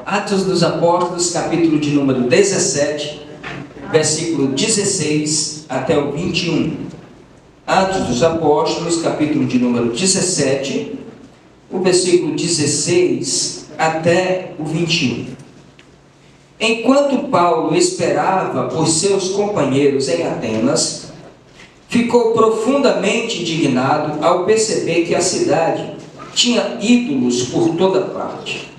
Atos dos Apóstolos, capítulo de número 17, versículo 16 até o 21. Atos dos Apóstolos, capítulo de número 17, o versículo 16 até o 21. Enquanto Paulo esperava por seus companheiros em Atenas, ficou profundamente indignado ao perceber que a cidade tinha ídolos por toda parte.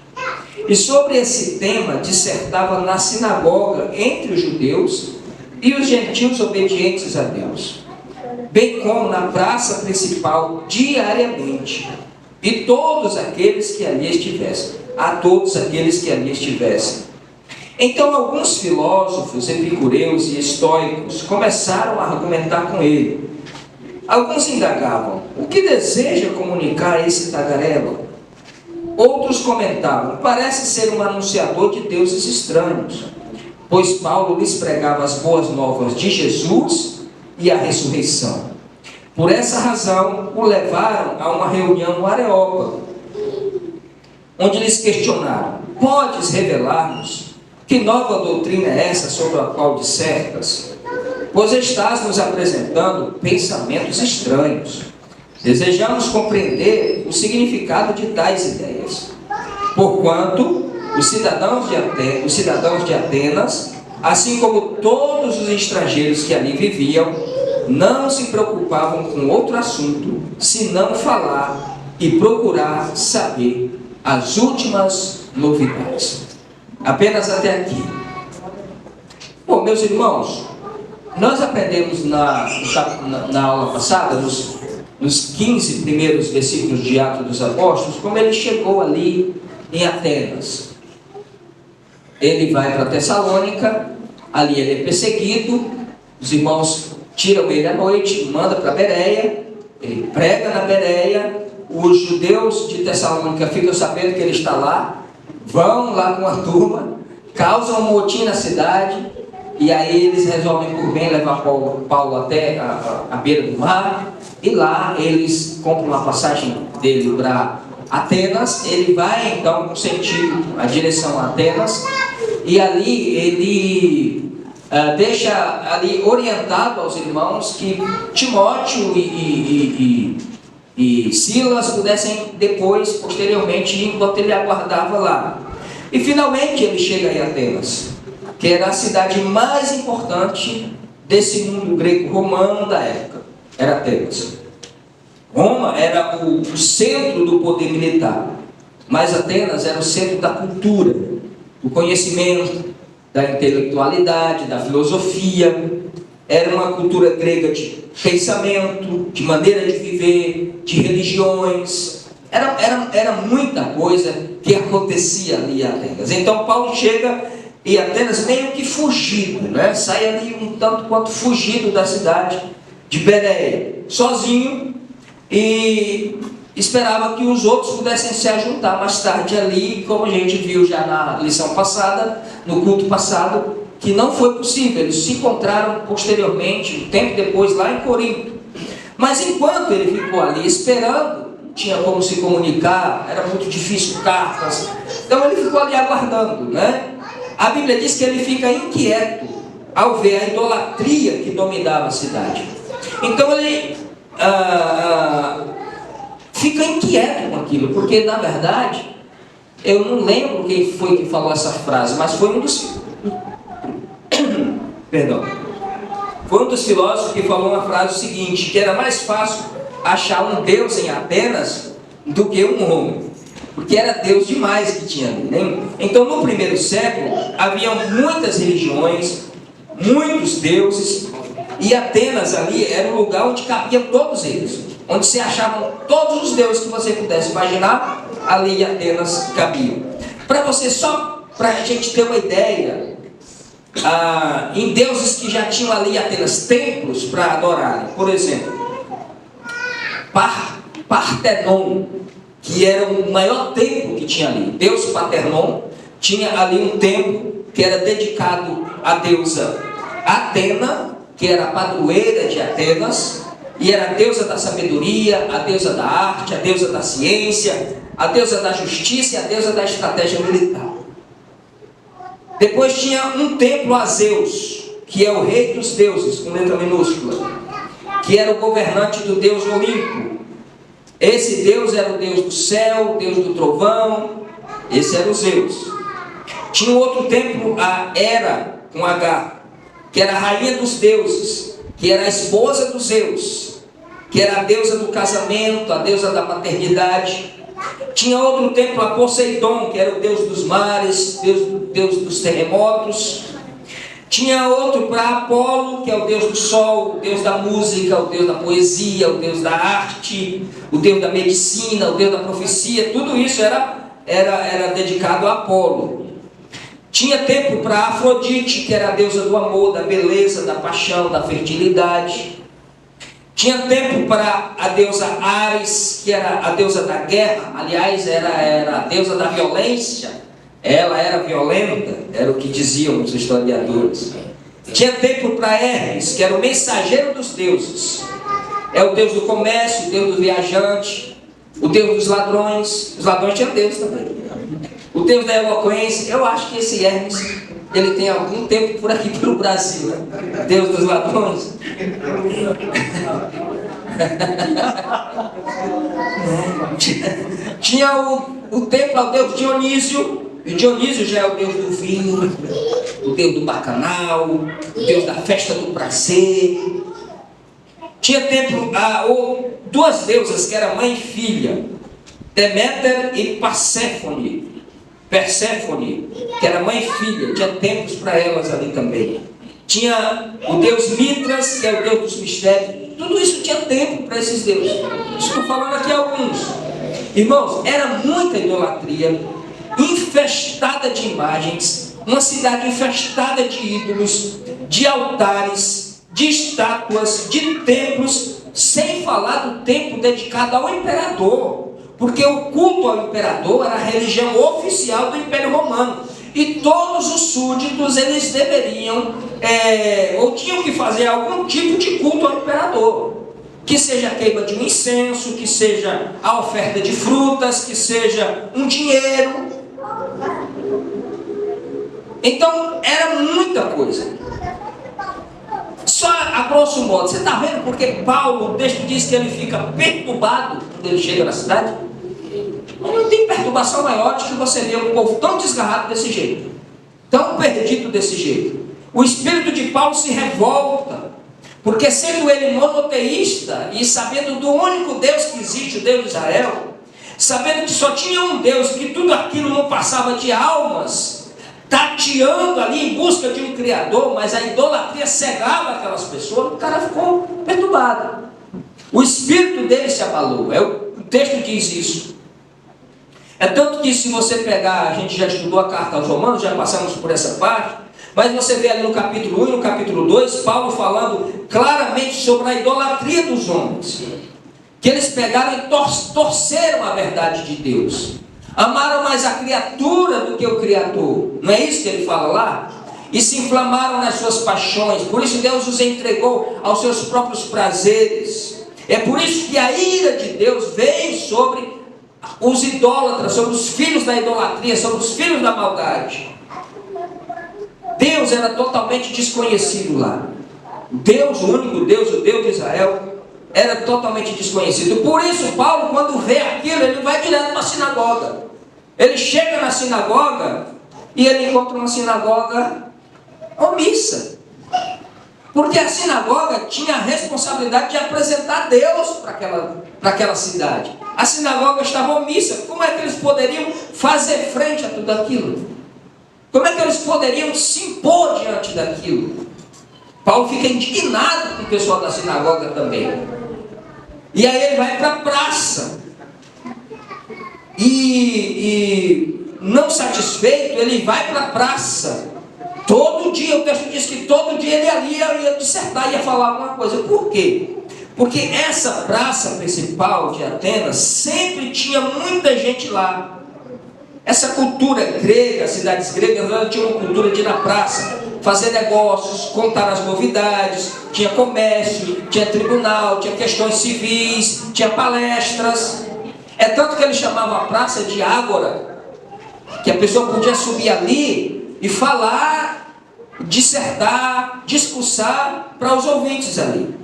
E sobre esse tema dissertava na sinagoga entre os judeus e os gentios obedientes a Deus, bem como na praça principal diariamente, e todos aqueles que ali estivessem, a todos aqueles que ali estivessem. Então alguns filósofos, epicureus e estoicos começaram a argumentar com ele. Alguns indagavam: o que deseja comunicar esse tagarela? Outros comentavam: parece ser um anunciador de deuses estranhos, pois Paulo lhes pregava as boas novas de Jesus e a ressurreição. Por essa razão, o levaram a uma reunião no Areópago, onde lhes questionaram: podes revelar-nos que nova doutrina é essa sobre a qual dissertas? Pois estás nos apresentando pensamentos estranhos. Desejamos compreender o significado de tais ideias. Porquanto os cidadãos de Atenas, assim como todos os estrangeiros que ali viviam, não se preocupavam com outro assunto, senão falar e procurar saber as últimas novidades. Apenas até aqui. Bom, meus irmãos, nós aprendemos na aula passada, nos 15 primeiros versículos de Atos dos Apóstolos, como ele chegou ali em Atenas. Ele vai para Tessalônica, ali ele é perseguido, os irmãos tiram ele à noite, manda para Bereia, ele prega na Bereia, os judeus de Tessalônica ficam sabendo que ele está lá, vão lá com a turma, causam um motim na cidade, e aí eles resolvem por bem levar Paulo até a beira do mar, e lá eles compram uma passagem dele para Atenas. Ele vai então com sentido, a direção a Atenas, e ali ele deixa ali orientado aos irmãos que Timóteo e Silas pudessem depois, posteriormente, ir enquanto ele aguardava lá. E finalmente ele chega em Atenas, que era a cidade mais importante desse mundo greco-romano da época. Era Atenas. Roma era o centro do poder militar, mas Atenas era o centro da cultura, do conhecimento, da intelectualidade, da filosofia. Era uma cultura grega de pensamento, de maneira de viver, de religiões. Era muita coisa que acontecia ali em Atenas. Então Paulo chega em Atenas meio que fugido, né? Sai ali um tanto quanto fugido da cidade de Bereia, sozinho, e esperava que os outros pudessem se ajuntar mais tarde ali, como a gente viu já na lição passada, no culto passado, que não foi possível. Eles se encontraram posteriormente, um tempo depois, lá em Corinto. Mas enquanto ele ficou ali esperando, não tinha como se comunicar, era muito difícil, cartas, então ele ficou ali aguardando, né? A Bíblia diz que ele fica inquieto ao ver a idolatria que dominava a cidade. Então ele fica inquieto com aquilo, porque na verdade, eu não lembro quem foi que falou essa frase, mas foi um dos foi um dos filósofos que falou uma frase seguinte, que era mais fácil achar um Deus em Atenas do que um homem, porque era Deus demais que tinha ali, né? Então no primeiro século havia muitas religiões, muitos deuses, e Atenas ali era um lugar onde cabiam todos eles, onde se achavam todos os deuses que você pudesse imaginar, ali em Atenas cabiam. Para a gente ter uma ideia, em deuses que já tinham ali em Atenas templos para adorarem, por exemplo, Partenon, que era o maior templo que tinha ali. Deus Paternon tinha ali um templo que era dedicado à deusa Atena, que era a padroeira de Atenas, e era a deusa da sabedoria, a deusa da arte, a deusa da ciência, a deusa da justiça e a deusa da estratégia militar. Depois tinha um templo a Zeus, que é o rei dos deuses, com letra minúscula, que era o governante do deus Olimpo. Esse deus era o deus do céu, o deus do trovão. Esse era o Zeus. Tinha um outro templo, a Hera, com H, que era a rainha dos deuses, que era a esposa dos Zeus, que era a deusa do casamento, a deusa da maternidade. Tinha outro templo a Poseidon, que era o deus dos mares, deus dos terremotos. Tinha outro para Apolo, que é o deus do sol, o deus da música, o deus da poesia, o deus da arte, o deus da medicina, o deus da profecia. Tudo isso era dedicado a Apolo. Tinha templo para Afrodite, que era a deusa do amor, da beleza, da paixão, da fertilidade. Tinha templo para a deusa Ares, que era a deusa da guerra. Aliás, era a deusa da violência. Ela era violenta, era o que diziam os historiadores. Tinha templo para Hermes, que era o mensageiro dos deuses. É o deus do comércio, o deus do viajante, o deus dos ladrões. Os ladrões tinham deus também. O deus da eloquência. Eu acho que esse Hermes, ele tem algum tempo por aqui pelo Brasil, né? Deus dos ladrões. Tinha o templo ao deus Dionísio. E Dionísio já é o deus do vinho, o deus do bacanal, o deus da festa do prazer. Tinha templo a duas deusas, que eram mãe e filha, Deméter e Perséfone, que era mãe e filha. Tinha templos para elas ali também. Tinha o deus Mitras, que é o deus dos mistérios. Tudo isso tinha templo para esses deuses. Estou falando aqui alguns. Irmãos, era muita idolatria, infestada de imagens, uma cidade infestada de ídolos, de altares, de estátuas, de templos, sem falar do templo dedicado ao imperador, porque o culto ao imperador era a religião oficial do Império Romano, e todos os súditos eles deveriam, ou tinham que fazer algum tipo de culto ao imperador, que seja a queima de um incenso, que seja a oferta de frutas, que seja um dinheiro. Então era muita coisa. Só a grosso modo, você está vendo porque Paulo, o texto diz que ele fica perturbado quando ele chega na cidade? Não tem perturbação maior do que você ver um povo tão desgarrado desse jeito, tão perdido desse jeito. O espírito de Paulo se revolta, porque sendo ele monoteísta e sabendo do único Deus que existe, o Deus de Israel, sabendo que só tinha um Deus, que tudo aquilo não passava de almas, tateando ali em busca de um Criador, mas a idolatria cegava aquelas pessoas, o cara ficou perturbado. O espírito dele se abalou. O texto diz isso. É tanto que se você pegar, a gente já estudou a carta aos Romanos, já passamos por essa parte, mas você vê ali no capítulo 1 e no capítulo 2, Paulo falando claramente sobre a idolatria dos homens. Que eles pegaram e torceram a verdade de Deus. Amaram mais a criatura do que o Criador. Não é isso que ele fala lá? E se inflamaram nas suas paixões. Por isso Deus os entregou aos seus próprios prazeres. É por isso que a ira de Deus vem sobre os idólatras, sobre os filhos da idolatria, sobre os filhos da maldade. Deus era totalmente desconhecido lá. Deus, o único Deus, o Deus de Israel, era totalmente desconhecido. Por isso Paulo, quando vê aquilo, ele vai direto para a sinagoga. Ele chega na sinagoga e ele encontra uma sinagoga omissa, porque a sinagoga tinha a responsabilidade de apresentar Deus para aquela cidade. A sinagoga estava omissa. Como é que eles poderiam fazer frente a tudo aquilo? Como é que eles poderiam se impor diante daquilo? Paulo fica indignado com o pessoal da sinagoga também. E aí ele vai para a praça. E não satisfeito, ele vai para a praça. Todo dia, o texto diz que todo dia ele ali ia dissertar, ia falar alguma coisa. Por quê? Porque essa praça principal de Atenas sempre tinha muita gente lá. Essa cultura grega, as cidades gregas, ela tinha uma cultura de ir na praça, fazer negócios, contar as novidades, tinha comércio, tinha tribunal, tinha questões civis, tinha palestras. É tanto que ele chamava a praça de ágora, que a pessoa podia subir ali e falar, dissertar, discursar para os ouvintes ali.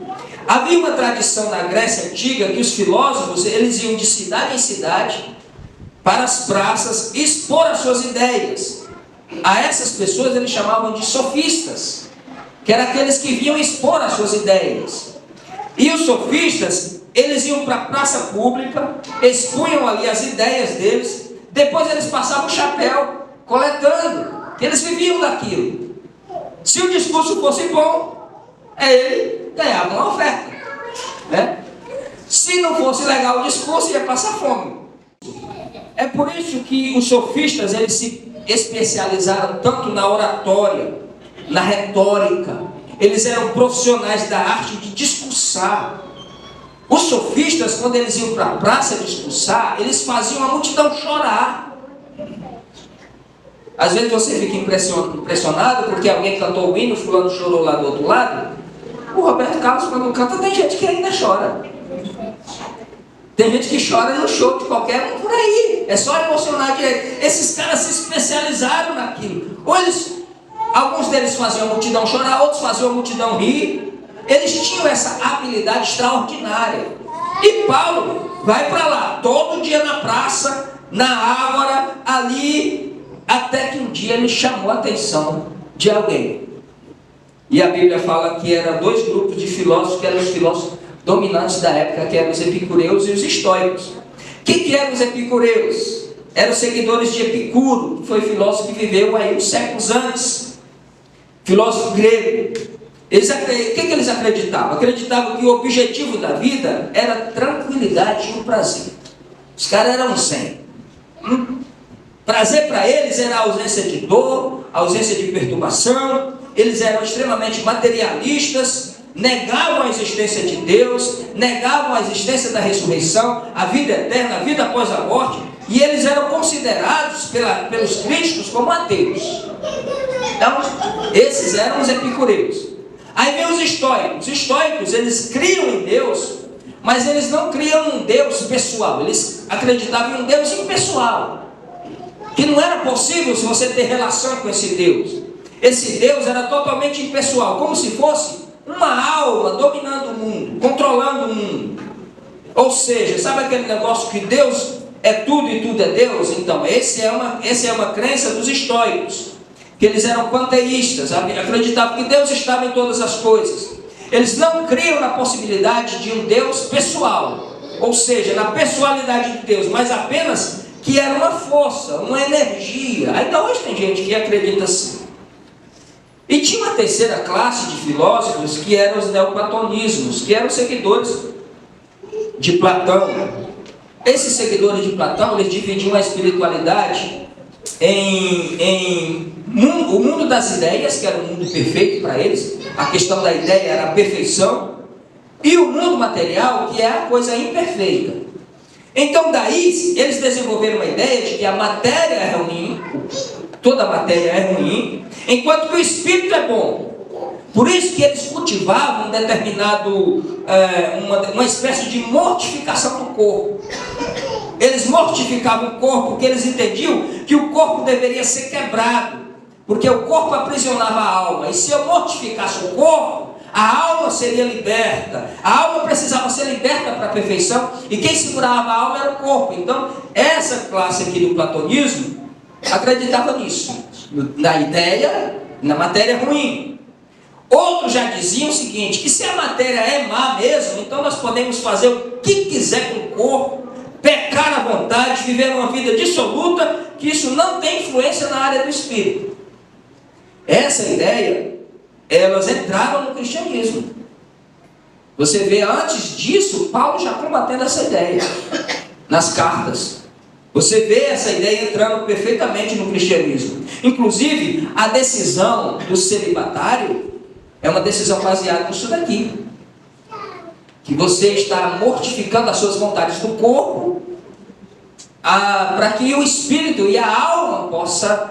Havia uma tradição na Grécia Antiga que os filósofos, eles iam de cidade em cidade para as praças expor as suas ideias. A essas pessoas eles chamavam de sofistas, que eram aqueles que vinham expor as suas ideias. E os sofistas, eles iam para a praça pública, expunham ali as ideias deles, depois eles passavam o chapéu, coletando, que eles viviam daquilo. Se o discurso fosse bom, ele ganhava uma oferta, né? Se não fosse legal o discurso, ia passar fome. É por isso que os sofistas, eles se especializaram tanto na oratória, na retórica. Eles eram profissionais da arte de discursar. Os sofistas, quando eles iam para a praça discursar, eles faziam a multidão chorar. Às vezes você fica impressionado porque alguém cantou o hino, fulano chorou lá do outro lado. O Roberto Carlos, quando canta, tem gente que ainda chora. Tem gente que chora no show de qualquer um por aí. É só emocionar direito. Esses caras se especializaram naquilo. Ou alguns deles faziam a multidão chorar, outros faziam a multidão rir. Eles tinham essa habilidade extraordinária. E Paulo vai para lá, todo dia na praça, na ágora, ali, até que um dia ele chamou a atenção de alguém. E a Bíblia fala que eram dois grupos de filósofos, que eram os filósofos dominantes da época, que eram os epicureus e os estoicos. Que eram os epicureus? Eram seguidores de Epicuro, que foi filósofo que viveu aí uns séculos antes. Filósofo grego. O que eles acreditavam? Acreditavam que o objetivo da vida era tranquilidade e o prazer. Os caras eram zen. Prazer para eles era a ausência de dor, a ausência de perturbação. Eles eram extremamente materialistas, negavam a existência de Deus, negavam a existência da ressurreição, a vida eterna, a vida após a morte, e eles eram considerados pelos críticos como ateus. Então, esses eram os epicureus. Aí vem os estoicos. Os estoicos, eles criam em Deus, mas eles não criam um Deus pessoal. Eles acreditavam em um Deus impessoal, que não era possível se você ter relação com esse Deus. Esse Deus era totalmente impessoal, como se fosse uma alma dominando o mundo, controlando o mundo. Ou seja, sabe aquele negócio que Deus é tudo e tudo é Deus? Então, essa é uma crença dos estoicos, que eles eram panteístas, acreditavam que Deus estava em todas as coisas. Eles não criam na possibilidade de um Deus pessoal, ou seja, na pessoalidade de Deus, mas apenas que era uma força, uma energia. Ainda hoje tem gente que acredita assim. E tinha uma terceira classe de filósofos que eram os neoplatonismos, que eram seguidores de Platão. Esses seguidores de Platão, eles dividiam a espiritualidade em o mundo das ideias, que era o mundo perfeito para eles. A questão da ideia era a perfeição. E o mundo material, que é a coisa imperfeita. Então daí, eles desenvolveram uma ideia de que a matéria é ruim, toda a matéria é ruim, enquanto que o espírito é bom. Por isso que eles cultivavam uma espécie de mortificação do corpo. Eles mortificavam o corpo porque eles entendiam que o corpo deveria ser quebrado, porque o corpo aprisionava a alma. E se eu mortificasse o corpo, a alma seria liberta. A alma precisava ser liberta para a perfeição, e quem segurava a alma era o corpo. Então, essa classe aqui do platonismo acreditava nisso, na ideia, na matéria ruim. Outros já diziam o seguinte, que se a matéria é má mesmo, então nós podemos fazer o que quiser com o corpo, pecar à vontade, viver uma vida dissoluta, que isso não tem influência na área do espírito. Essa ideia, elas entraram no cristianismo. Você vê, antes disso, Paulo já combatendo essa ideia nas cartas. Você vê essa ideia entrando perfeitamente no cristianismo. Inclusive, a decisão do celibatário é uma decisão baseada nisso daqui. Que você está mortificando as suas vontades do corpo, para que o espírito e a alma possa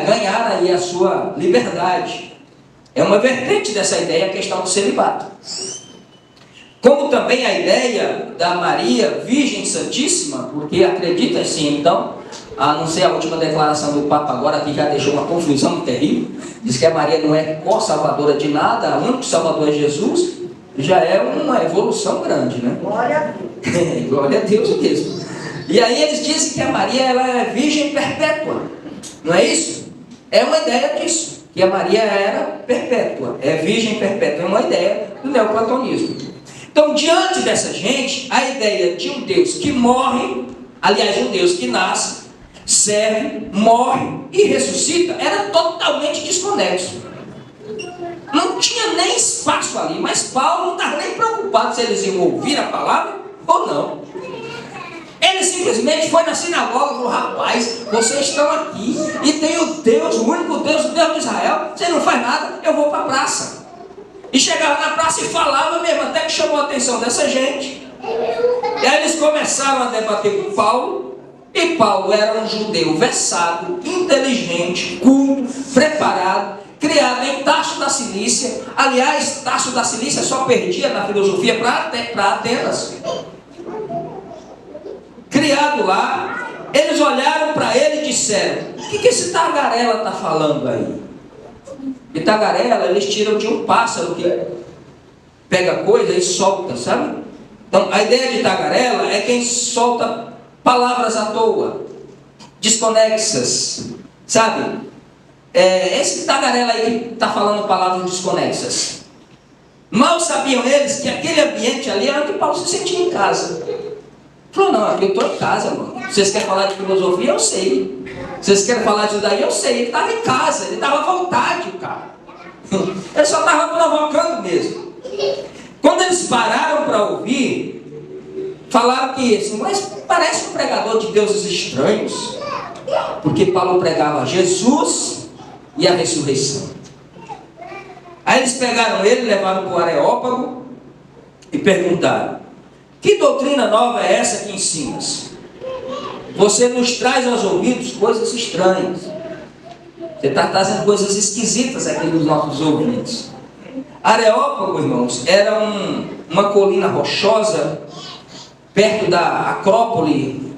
ganhar aí a sua liberdade. É uma vertente dessa ideia, a questão do celibato. Como também a ideia da Maria Virgem Santíssima, porque acredita assim, então, a não ser a última declaração do Papa agora, que já deixou uma confusão terrível, diz que a Maria não é co-salvadora de nada, o único salvador é Jesus, já é uma evolução grande, né? Glória a Deus. Glória a Deus mesmo. E aí eles dizem que a Maria ela é virgem perpétua, não é isso? É uma ideia disso, que a Maria era perpétua, é virgem perpétua, é uma ideia do neoplatonismo. Então, diante dessa gente, a ideia de um Deus que morre, aliás, um Deus que nasce, serve, morre e ressuscita, era totalmente desconexo. Não tinha nem espaço ali, mas Paulo não estava nem preocupado se eles iam ouvir a palavra ou não. Ele simplesmente foi na sinagoga e falou: rapaz, vocês estão aqui e tem o Deus, o único Deus, o Deus de Israel, você não faz nada, eu vou para a praça. E chegava na praça e falava mesmo, até que chamou a atenção dessa gente. E aí eles começaram a debater com Paulo, e Paulo era um judeu versado, inteligente, culto, preparado, criado em Tarso da Cilícia. Aliás, Tarso da Cilícia só perdia na filosofia para Atenas. Criado lá, eles olharam para ele e disseram: o que esse tagarela está falando aí? E tagarela eles tiram de um pássaro que pega coisa e solta, sabe? Então a ideia de tagarela é quem solta palavras à toa, desconexas, sabe? Esse tagarela aí que está falando palavras desconexas. Mal sabiam eles que aquele ambiente ali era onde Paulo se sentia em casa. Falou: não, aqui eu estou em casa, mano. Vocês querem falar de filosofia? Eu sei. Vocês querem falar disso daí? Eu sei. Ele estava em casa, ele estava à vontade, cara. Ele só estava provocando mesmo. Quando eles pararam para ouvir, falaram que assim, mas parece um pregador de deuses estranhos, porque Paulo pregava Jesus e a ressurreição. Aí eles pegaram ele, levaram para o Areópago e perguntaram: que doutrina nova é essa que ensinas? Você nos traz aos ouvidos coisas estranhas. Você está trazendo coisas esquisitas aqui nos nossos ouvidos. Areópago, irmãos, era uma colina rochosa perto da Acrópole,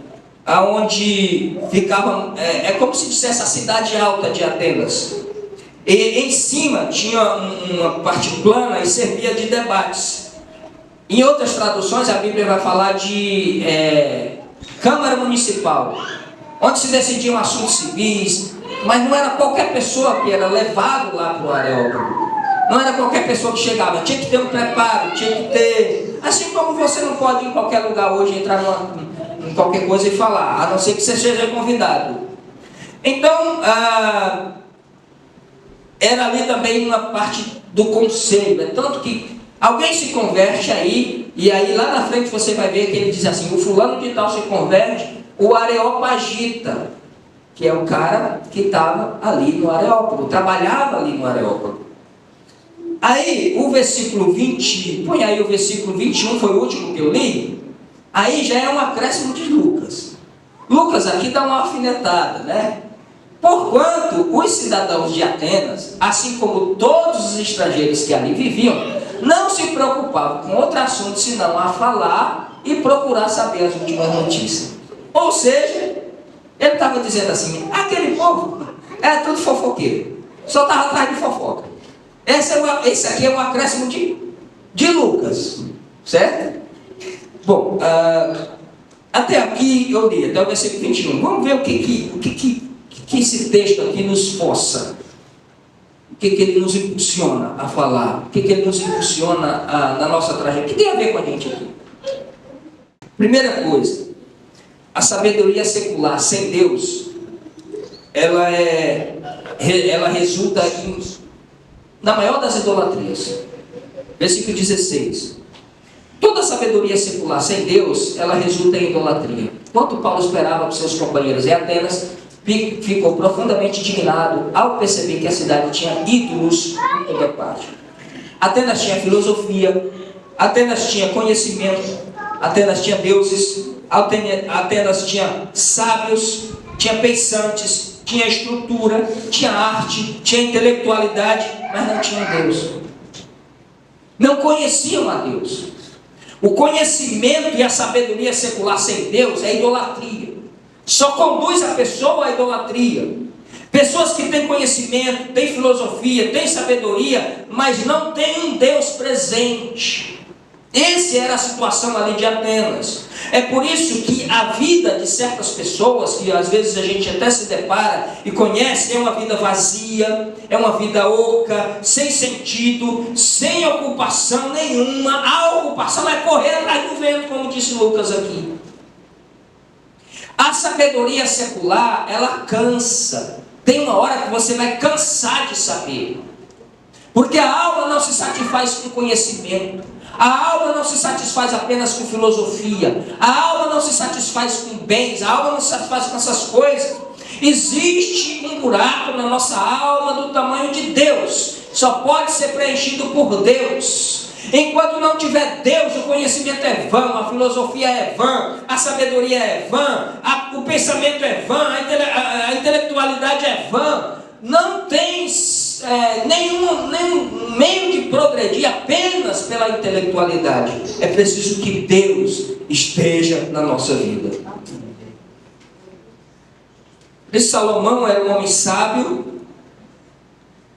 aonde ficava, é como se dissesse a cidade alta de Atenas. E em cima tinha uma parte plana e servia de debates. Em outras traduções a Bíblia vai falar de Câmara Municipal, onde se decidiam assuntos civis, mas não era qualquer pessoa que era levado lá para o Areópago. Não era qualquer pessoa que chegava, tinha que ter um preparo, tinha que ter... Assim como você não pode ir em qualquer lugar hoje entrar em qualquer coisa e falar, a não ser que você seja convidado. Então, era ali também uma parte do conselho, tanto que alguém se converte aí, e aí lá na frente você vai ver que ele diz assim: o fulano de tal se converte, o Areopagita, que é o cara que estava ali no Areópago, trabalhava ali no Areópago. Aí o versículo 20, põe aí o versículo 21, foi o último que eu li. Aí já é um acréscimo de Lucas. Lucas aqui dá uma alfinetada, né? Porquanto os cidadãos de Atenas, assim como todos os estrangeiros que ali viviam, não se preocupavam com outro assunto senão a falar e procurar saber as últimas notícias. Ou seja, ele estava dizendo assim: aquele povo era tudo fofoqueiro, só estava atrás de fofoca. Esse aqui é um acréscimo de Lucas, certo? Bom, até aqui eu li, até o versículo 21. Vamos ver o que esse texto aqui nos força. O que ele nos impulsiona a falar. O que ele nos impulsiona na nossa trajetória. O que tem a ver com a gente aqui? Primeira coisa, a sabedoria secular sem Deus, ela resulta na maior das idolatrias. Versículo 16. Toda sabedoria secular sem Deus, ela resulta em idolatria. Enquanto Paulo esperava para seus companheiros em Atenas, ficou profundamente indignado ao perceber que a cidade tinha ídolos em toda parte. Atenas tinha filosofia, Atenas tinha conhecimento, Atenas tinha deuses, Atenas tinha sábios, tinha pensantes, tinha estrutura, tinha arte, tinha intelectualidade, mas não tinha Deus. Não conheciam a Deus. O conhecimento e a sabedoria secular sem Deus é idolatria. só conduz a pessoa à idolatria. Pessoas que têm conhecimento, têm filosofia, têm sabedoria, mas não têm um Deus presente. Essa era a situação ali de Atenas. É por isso que a vida de certas pessoas, que às vezes a gente até se depara e conhece, é uma vida vazia, é uma vida oca, sem sentido, sem ocupação nenhuma. A ocupação é correr atrás do vento, como disse Lucas aqui. A sabedoria secular, ela cansa. Tem uma hora que você vai cansar de saber. Porque a alma não se satisfaz com conhecimento. A alma não se satisfaz apenas com filosofia. A alma não se satisfaz com bens. A alma não se satisfaz com essas coisas. Existe um buraco na nossa alma do tamanho de Deus. Só pode ser preenchido por Deus. Enquanto não tiver Deus, o conhecimento é vão, a filosofia é vã, a sabedoria é vã, o pensamento é vã, a intelectualidade é vã. Não tem nenhum meio de progredir apenas pela intelectualidade. É preciso que Deus esteja na nossa vida. Salomão era um homem sábio,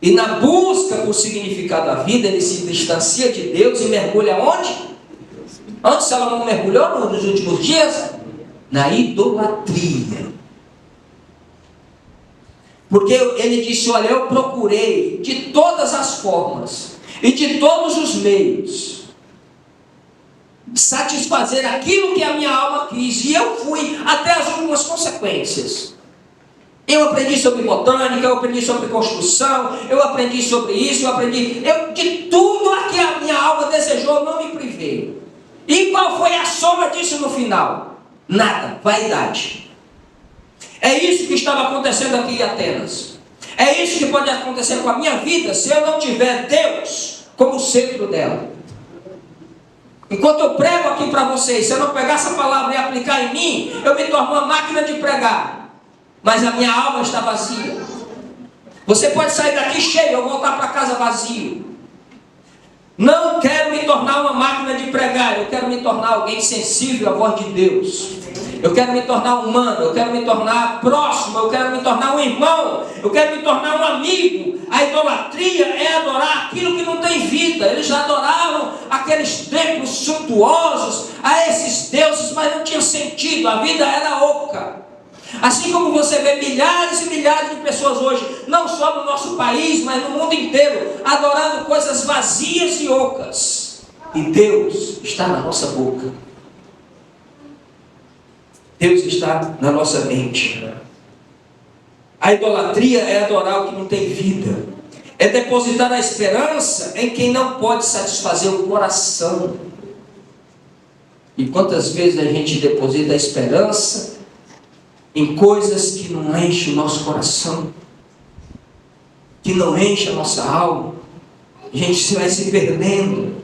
e na busca por significado da vida, ele se distancia de Deus e mergulha onde? Onde Salomão mergulhou nos últimos dias? Na idolatria. Porque ele disse, olha, eu procurei de todas as formas e de todos os meios satisfazer aquilo que a minha alma quis, e eu fui até as últimas consequências. Eu aprendi sobre botânica, eu aprendi sobre construção, eu aprendi sobre isso, de tudo a que a minha alma desejou, eu não me privei. E qual foi a soma disso no final? Nada, vaidade. É isso que estava acontecendo aqui em Atenas. É isso que pode acontecer com a minha vida se eu não tiver Deus como centro dela. Enquanto eu prego aqui para vocês, se eu não pegar essa palavra e aplicar em mim, eu me torno uma máquina de pregar. Mas a minha alma está vazia. Você pode sair daqui cheio ou voltar para casa vazio. Não quero me tornar uma máquina de pregar. Eu quero me tornar alguém sensível à voz de Deus. Eu quero me tornar humano. Eu quero me tornar próximo. Eu quero me tornar um irmão. Eu quero me tornar um amigo. A idolatria é adorar aquilo que não tem vida. Eles adoravam aqueles templos suntuosos, a esses deuses, mas não tinha sentido. A vida era oca. Assim como você vê milhares e milhares de pessoas hoje, não só no nosso país, mas no mundo inteiro, adorando coisas vazias e ocas. E Deus está na nossa boca. Deus está na nossa mente. A idolatria é adorar o que não tem vida. É depositar a esperança em quem não pode satisfazer o coração. E quantas vezes a gente deposita a esperança em coisas que não enchem o nosso coração, que não enchem a nossa alma, a gente vai se perdendo.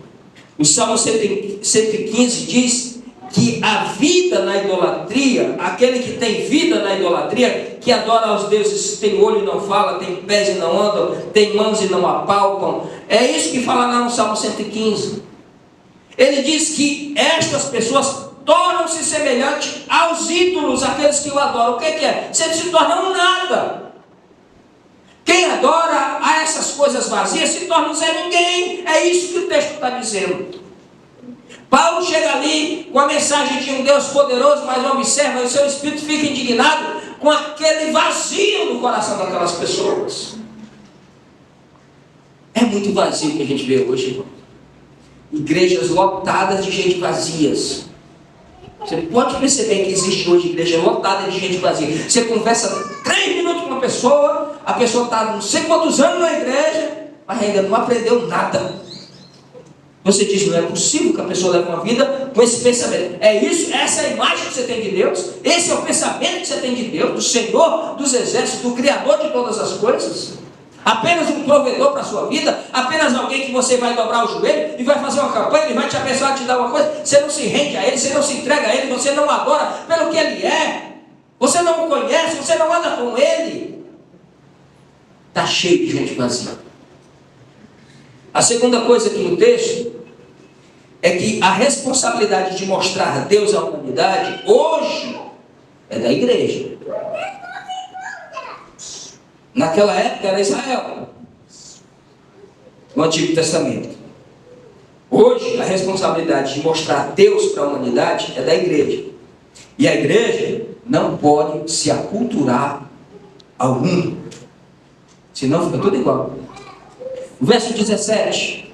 O Salmo 115 diz que a vida na idolatria, aquele que tem vida na idolatria, que adora aos deuses, tem olho e não fala, tem pés e não andam, tem mãos e não apalpam, é isso que fala lá no Salmo 115. Ele diz que estas pessoas tornam-se semelhantes aos ídolos, aqueles que o adoram. O que é? Você se torna um nada. Quem adora a essas coisas vazias se torna um Zé Ninguém. É isso que o texto está dizendo. Paulo chega ali com a mensagem de um Deus poderoso, mas observa, o seu espírito fica indignado com aquele vazio no coração daquelas pessoas. É muito vazio que a gente vê hoje, irmão. Igrejas lotadas de gente vazias. Você pode perceber que existe hoje igreja lotada de gente vazia. Você conversa 3 minutos com uma pessoa, a pessoa está não sei quantos anos na igreja, mas ainda não aprendeu nada. Você diz, não é possível que a pessoa leve uma vida com esse pensamento. É isso? Essa é a imagem que você tem de Deus? Esse é o pensamento que você tem de Deus, do Senhor dos exércitos, do Criador de todas as coisas? Apenas um provedor para a sua vida? Apenas alguém que você vai dobrar o joelho e vai fazer uma campanha, ele vai te abençoar, te dar uma coisa? Você não se rende a ele, você não se entrega a ele, você não o adora pelo que ele é, você não o conhece, você não anda com ele. Está cheio de gente vazia. A segunda coisa aqui no texto é que a responsabilidade de mostrar Deus à humanidade hoje é da igreja. Naquela época era Israel, no Antigo Testamento. Hoje, a responsabilidade de mostrar Deus para a humanidade é da igreja. E a igreja não pode se aculturar ao mundo, senão fica tudo igual. O verso 17.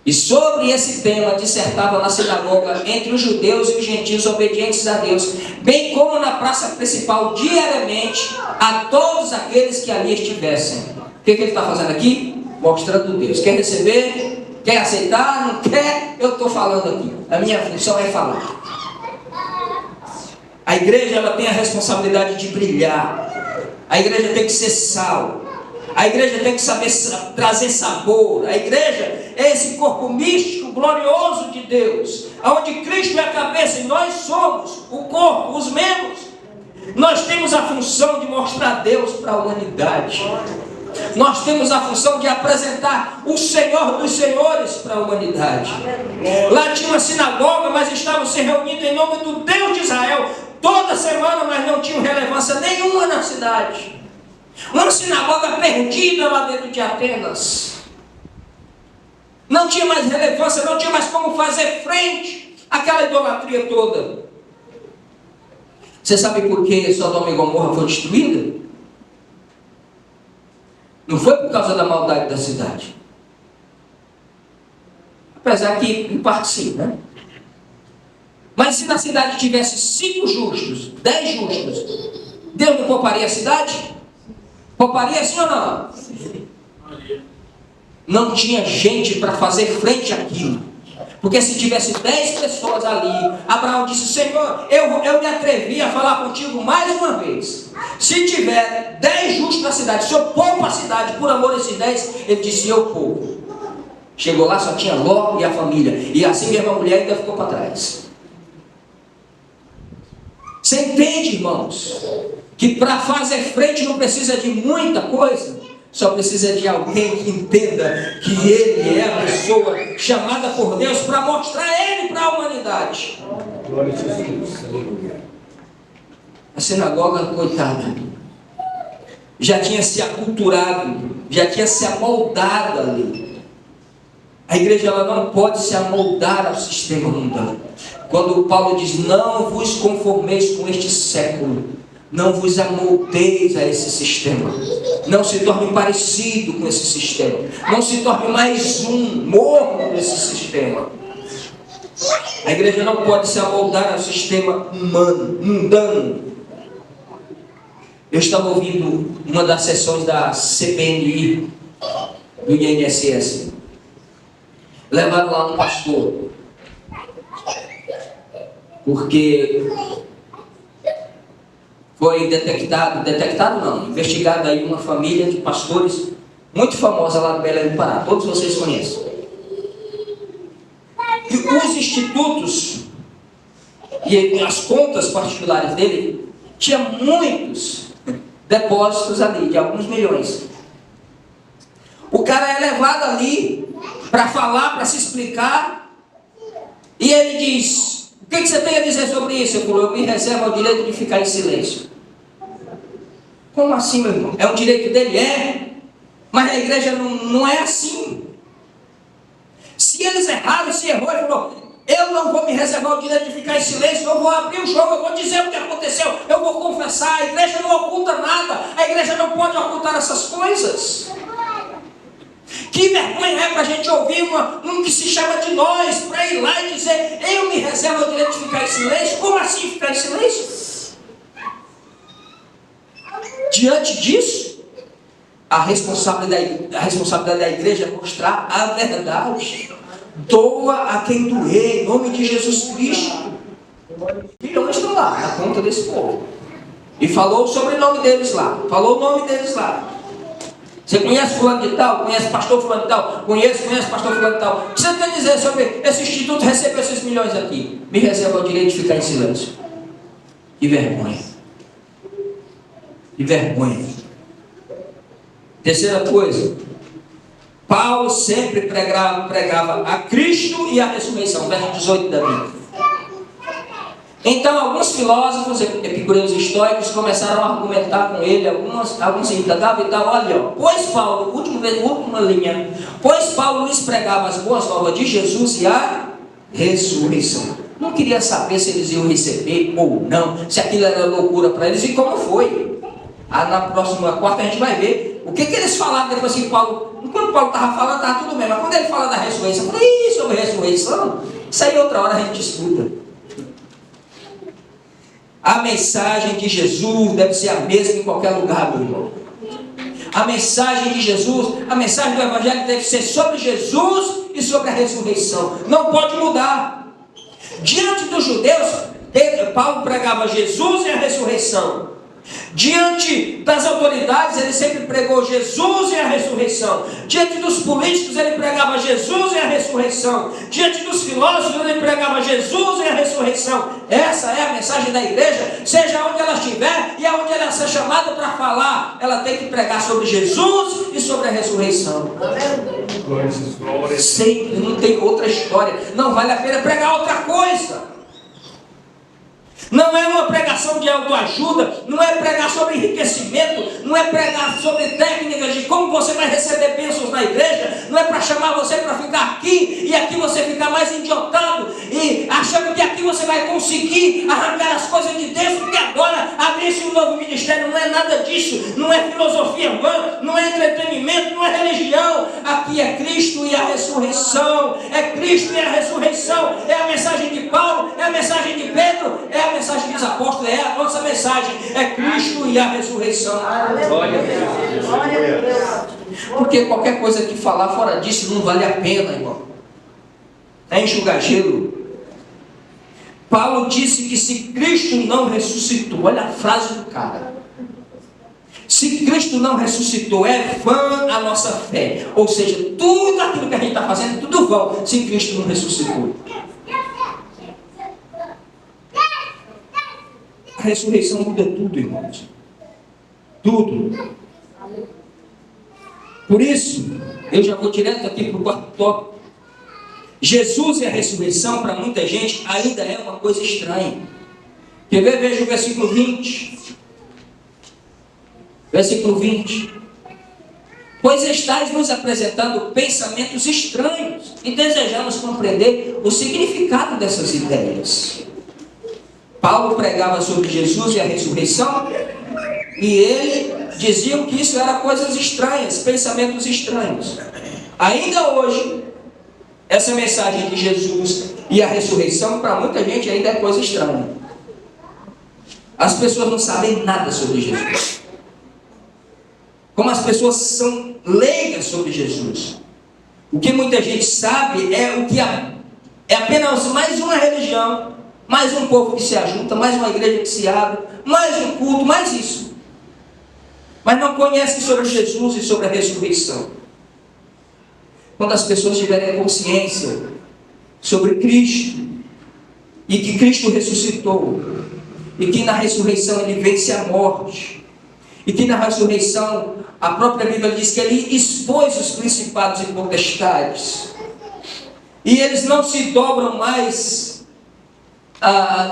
E sobre esse tema dissertava na sinagoga entre os judeus e os gentios obedientes a Deus, bem como na praça principal diariamente a todos aqueles que ali estivessem. O que ele está fazendo aqui? Mostrando Deus. Quer receber? Quer aceitar? Não quer? Eu estou falando aqui. A minha função é falar. A igreja ela tem a responsabilidade de brilhar. A igreja tem que ser sal. A igreja tem que saber trazer sabor. A igreja é esse corpo místico, glorioso de Deus, onde Cristo é a cabeça e nós somos o corpo, os membros. Nós temos a função de mostrar Deus para a humanidade. Nós temos a função de apresentar o Senhor dos Senhores para a humanidade. Lá tinha uma sinagoga, mas estavam se reunindo em nome do Deus de Israel toda semana, mas não tinham relevância nenhuma na cidade. Uma sinagoga perdida lá dentro de Atenas. Não tinha mais relevância, não tinha mais como fazer frente àquela idolatria toda. Você sabe por que Sodoma e Gomorra foi destruída? Não foi por causa da maldade da cidade. Apesar que, em parte sim, né? Mas se na cidade tivesse 5 justos, 10 justos, Deus não pouparia a cidade? Pouparia sim ou não? Não tinha gente para fazer frente àquilo. Porque se tivesse 10 pessoas ali, Abraão disse: Senhor, eu me atrevi a falar contigo mais uma vez. Se tiver 10 justos na cidade, se eu poupo a cidade por amor a esses 10, ele disse: eu poupo. Chegou lá, só tinha Ló e a família. E assim mesmo a mulher ainda ficou para trás. Você entende, irmãos, que para fazer frente não precisa de muita coisa, só precisa de alguém que entenda que ele é a pessoa chamada por Deus para mostrar ele para a humanidade. A sinagoga, coitada, já tinha se aculturado, já tinha se amoldado ali. A igreja ela não pode se amoldar ao sistema mundano. Quando Paulo diz: não vos conformeis com este século, não vos amoldeis a esse sistema, não se torne parecido com esse sistema, não se torne mais um morno nesse sistema. A igreja não pode se amoldar ao sistema humano, mundano. Eu estava ouvindo uma das sessões da CPNI, do INSS. Levaram lá um pastor, porque foi investigado aí uma família de pastores muito famosa lá no Belém do Pará, todos vocês conhecem. E os institutos e as contas particulares dele tinha muitos depósitos ali, de alguns milhões. O cara é levado ali para falar, para se explicar, e ele diz: o que você tem a dizer sobre isso? Eu falo: eu me reservo o direito de ficar em silêncio. Como assim, meu irmão? É um direito dele? É. Mas a igreja não é assim. Se eles erraram, se errou, ele falou: eu não vou me reservar o direito de ficar em silêncio, eu vou abrir o jogo, eu vou dizer o que aconteceu, eu vou confessar. A igreja não oculta nada, a igreja não pode ocultar essas coisas. Que vergonha é para a gente ouvir um que se chama de nós, para ir lá e dizer: eu me reservo o direito de ficar em silêncio? Como assim ficar em silêncio? Diante disso, a responsabilidade da igreja é mostrar a verdade. Doa a quem doer, em nome de Jesus Cristo. Milhões estão lá na conta desse povo. E falou o sobrenome deles lá, falou o nome deles lá. Você conhece fulano de tal? Conhece pastor fulano de tal? Conhece pastor fulano de tal? O que você quer dizer sobre esse instituto receber esses milhões aqui? Me reserva o direito de ficar em silêncio. Que vergonha. Que vergonha. Terceira coisa, Paulo sempre pregava a Cristo e a ressurreição. Verso 18 da Bíblia. Então, alguns filósofos, epicureus estoicos, começaram a argumentar com ele, alguns indagavam e tal, olha, pois Paulo, última linha, pois Paulo lhes pregava as boas novas de Jesus e a ressurreição. Não queria saber se eles iam receber ou não, se aquilo era loucura para eles e como foi. Na próxima quarta a gente vai ver o que eles falaram depois que Paulo, enquanto Paulo estava falando, estava tudo bem, mas quando ele fala da ressurreição, eu falei, sobre ressurreição, isso aí outra hora a gente escuta. A mensagem de Jesus deve ser a mesma em qualquer lugar, meu irmão. A mensagem de Jesus, a mensagem do Evangelho deve ser sobre Jesus e sobre a ressurreição. Não pode mudar. Diante dos judeus, Paulo pregava Jesus e a ressurreição. Diante das autoridades, ele sempre pregou Jesus e a ressurreição. Diante dos políticos, ele pregava Jesus e a ressurreição. Diante dos filósofos, ele pregava Jesus e a ressurreição. Essa é a mensagem da igreja, seja onde ela estiver e aonde ela ser chamada para falar, ela tem que pregar sobre Jesus e sobre a ressurreição. Sempre, não tem outra história. Não vale a pena pregar outra coisa. Não é uma pregação de autoajuda, não é pregar sobre enriquecimento, não é pregar sobre técnicas de como você vai receber bênçãos na igreja, não é para chamar você para ficar aqui e aqui você ficar mais idiotado e achando que aqui você vai conseguir arrancar as coisas de Deus, porque agora abre-se um novo ministério. Não é nada disso, não é filosofia vã, não é entretenimento, não é religião. Aqui é Cristo e a ressurreição, é Cristo e a ressurreição, é a mensagem de Paulo, é a mensagem de Pedro, é a mensagem dos apóstolos, é a nossa mensagem, é Cristo e a ressurreição. Glória a Deus. Porque qualquer coisa que falar fora disso não vale a pena, irmão. É enxugar gelo. Paulo disse que se Cristo não ressuscitou, olha a frase do cara. Se Cristo não ressuscitou, é vã a nossa fé. Ou seja, tudo aquilo que a gente está fazendo, tudo vão, se Cristo não ressuscitou. A ressurreição muda tudo, irmãos. Tudo. Por isso, eu já vou direto aqui para o quarto tópico. Jesus e a ressurreição, para muita gente, ainda é uma coisa estranha. Quer ver? Veja o versículo 20. Versículo 20. Pois estáis nos apresentando pensamentos estranhos e desejamos compreender o significado dessas ideias. Paulo pregava sobre Jesus e a ressurreição, e ele dizia que isso era coisas estranhas, pensamentos estranhos. Ainda hoje, essa mensagem de Jesus e a ressurreição, para muita gente ainda é coisa estranha. As pessoas não sabem nada sobre Jesus. Como as pessoas são leigas sobre Jesus. O que muita gente sabe é o que é apenas mais uma religião, mais um povo que se ajunta, mais uma igreja que se abre, mais um culto, mais isso. Mas não conhece sobre Jesus e sobre a ressurreição. Quando as pessoas tiverem consciência sobre Cristo, e que Cristo ressuscitou, e que na ressurreição Ele vence a morte, e que na ressurreição a própria Bíblia diz que Ele expôs os principados e potestades, e eles não se dobram mais.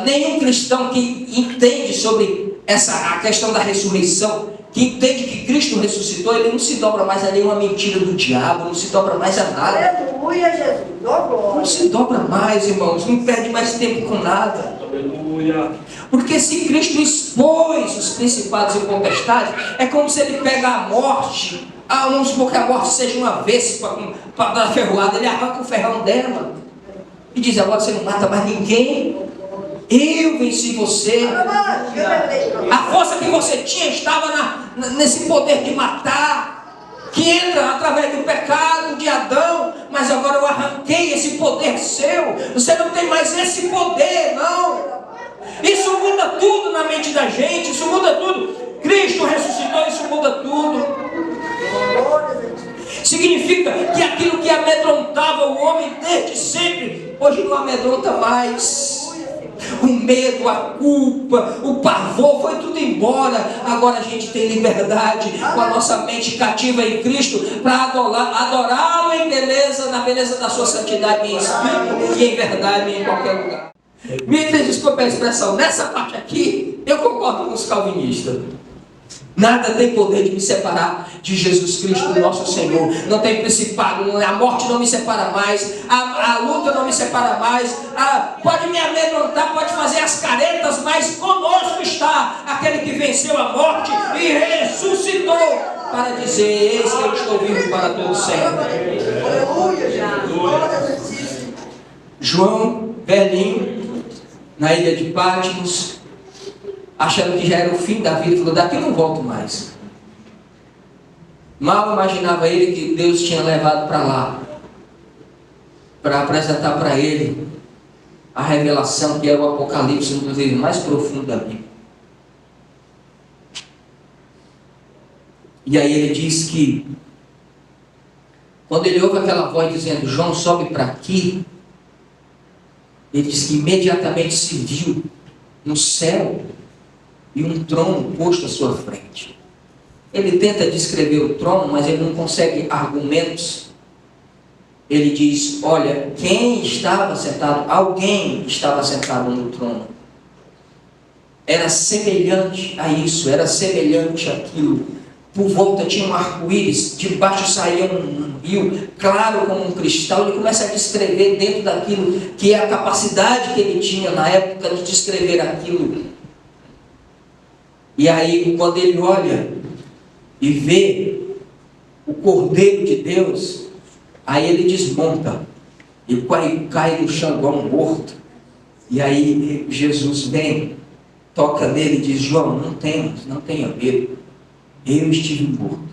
Nenhum cristão que entende sobre a questão da ressurreição, que entende que Cristo ressuscitou, ele não se dobra mais a nenhuma mentira do diabo, não se dobra mais a nada. Aleluia, Jesus. Não se dobra mais, irmãos, não perde mais tempo com nada. Aleluia. Porque se Cristo expôs os principados e potestades, é como se ele pega a morte, vamos supor que a morte seja uma vespa para dar ferroada, ele arranca o ferrão dela e diz: agora você não mata mais ninguém. Eu venci você. A força que você tinha estava nesse poder de matar, que entra através do pecado de Adão, mas agora eu arranquei esse poder seu. Você não tem mais esse poder, não. Isso muda tudo na mente da gente, isso muda tudo. Cristo ressuscitou, isso muda tudo. Significa que aquilo que amedrontava o homem desde sempre, hoje não amedronta mais. O medo, a culpa, o pavor, foi tudo embora. Agora a gente tem liberdade, com a nossa mente cativa em Cristo, para adorá-lo em beleza, na beleza da sua santidade em espírito e em verdade em qualquer lugar. Me desculpe a expressão, nessa parte aqui, eu concordo com os calvinistas. Nada tem poder de me separar de Jesus Cristo, nosso Senhor. Não tem principado, a morte não me separa mais, a luta não me separa mais, pode me amedrontar, pode fazer as caretas, mas conosco está aquele que venceu a morte e ressuscitou para dizer: eis que eu estou vivo para todo sempre. João, velhinho, na ilha de Patmos, achando que já era o fim da vida, falou: daqui eu não volto mais. Mal imaginava ele que Deus tinha levado para lá, para apresentar para ele a revelação que era o Apocalipse, um dos livros mais profundos da Bíblia. E aí ele diz que, quando ele ouve aquela voz dizendo: João, sobe para aqui, ele diz que imediatamente se viu no céu e um trono posto à sua frente. Ele tenta descrever o trono, mas ele não consegue argumentos. Ele diz: olha, quem estava sentado? Alguém estava sentado no trono. Era semelhante a isso, era semelhante àquilo. Por volta tinha um arco-íris, de baixo saía um rio, claro como um cristal. Ele começa a descrever dentro daquilo que é a capacidade que ele tinha na época de descrever aquilo. E aí, quando ele olha e vê o Cordeiro de Deus, aí ele desmonta e cai no chão igual um morto. E aí Jesus vem, toca nele e diz: João, não tenha medo. Eu estive morto,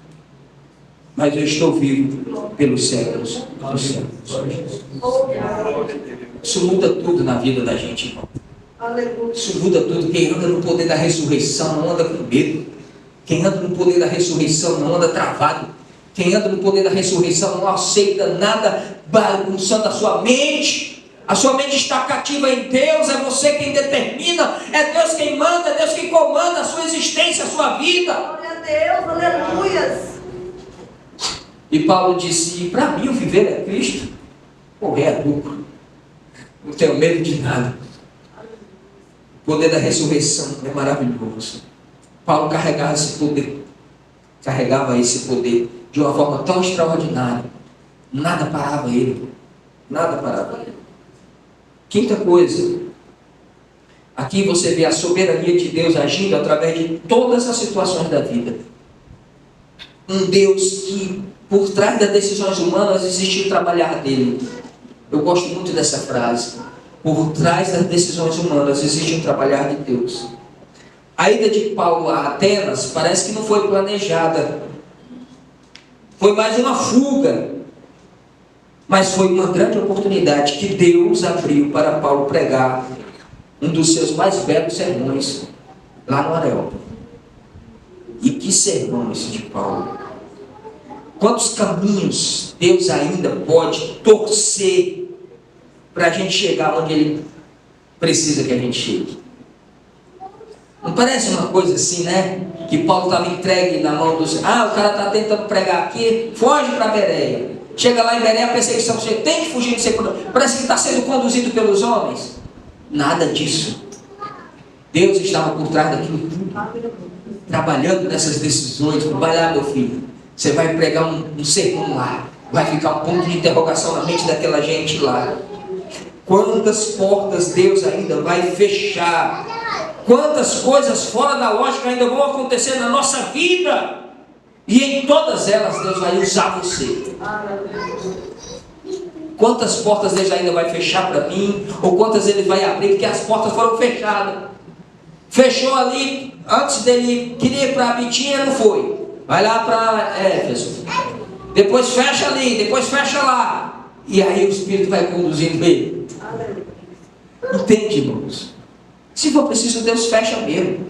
mas eu estou vivo pelos séculos dos séculos. Isso muda tudo na vida da gente, irmão. Isso muda tudo. Quem anda no poder da ressurreição não anda com medo. Quem anda no poder da ressurreição não anda travado. Quem anda no poder da ressurreição não aceita nada bagunçando a sua mente. A sua mente está cativa em Deus. É você quem determina. É Deus quem manda. É Deus quem comanda a sua existência, a sua vida. Glória a Deus, aleluias. E Paulo disse: para mim o viver é Cristo, morrer é lucro. Não tenho medo de nada. O poder da ressurreição é maravilhoso. Paulo carregava esse poder de uma forma tão extraordinária. Nada parava ele. Nada parava ele. Quinta coisa. Aqui você vê a soberania de Deus agindo através de todas as situações da vida. Um Deus que, por trás das decisões humanas, existe o trabalhar dele. Eu gosto muito dessa frase. Por trás das decisões humanas existe um trabalhar de Deus. A ida de Paulo a Atenas parece que não foi planejada. Foi mais uma fuga. Mas foi uma grande oportunidade que Deus abriu para Paulo pregar um dos seus mais belos sermões lá no Areópago. E que sermão esse de Paulo! Quantos caminhos Deus ainda pode torcer para a gente chegar onde Ele precisa que a gente chegue? Não parece uma coisa assim, né? Que Paulo estava entregue na mão dos... o cara está tentando pregar aqui, foge para Bereia. Chega lá em Bereia, a perseguição chega, tem que fugir de ser... Parece que está sendo conduzido pelos homens. Nada disso. Deus estava por trás daquilo tudo, trabalhando nessas decisões. Vai lá, meu filho, você vai pregar um sermão lá, vai ficar um ponto de interrogação na mente daquela gente lá. Quantas portas Deus ainda vai fechar? Quantas coisas fora da lógica ainda vão acontecer na nossa vida? E em todas elas Deus vai usar você. Quantas portas Deus ainda vai fechar para mim? Ou quantas Ele vai abrir? Porque as portas foram fechadas. Fechou ali, antes dele, queria ir para Bitínia, não foi. Vai lá para Éfeso. Depois fecha ali, depois fecha lá. E aí o Espírito vai conduzindo ele. Entende, irmãos? Se for preciso, Deus fecha mesmo.